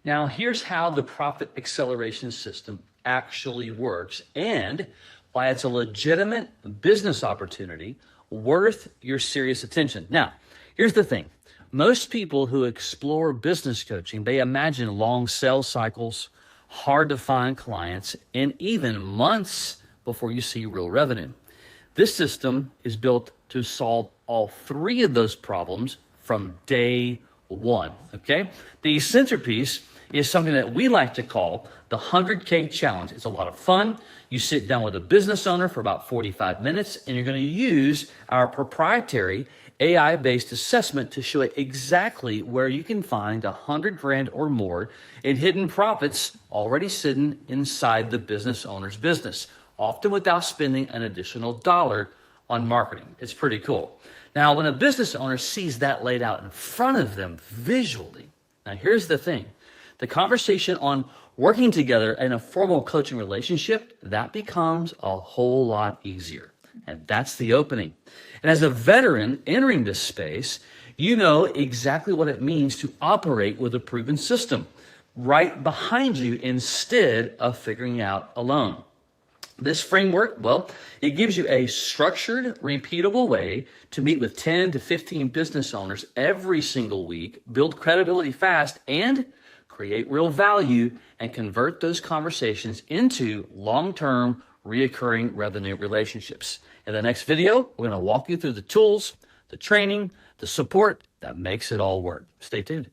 Now, here's how the profit acceleration system actually works and why it's a legitimate business opportunity worth your serious attention. Now, here's the thing. Most people who explore business coaching, they imagine long sales cycles, hard to find clients, and even months before you see real revenue. This system is built to solve all three of those problems from day one, okay? The centerpiece is something that we like to call the 100K challenge. It's a lot of fun. You sit down with a business owner for about 45 minutes, and you're going to use our proprietary AI-based assessment to show exactly where you can find 100 grand or more in hidden profits already sitting inside the business owner's business, often without spending an additional dollar on marketing. It's pretty cool. Now, when a business owner sees that laid out in front of them visually, now here's the thing. The conversation on working together in a formal coaching relationship, that becomes a whole lot easier. And that's the opening. And as a veteran entering this space, you know exactly what it means to operate with a proven system right behind you instead of figuring out alone. This framework, well, it gives you a structured, repeatable way to meet with 10 to 15 business owners every single week, build credibility fast, and create real value and convert those conversations into long-term, reoccurring revenue relationships. In the next video, we're going to walk you through the tools, the training, the support that makes it all work. Stay tuned.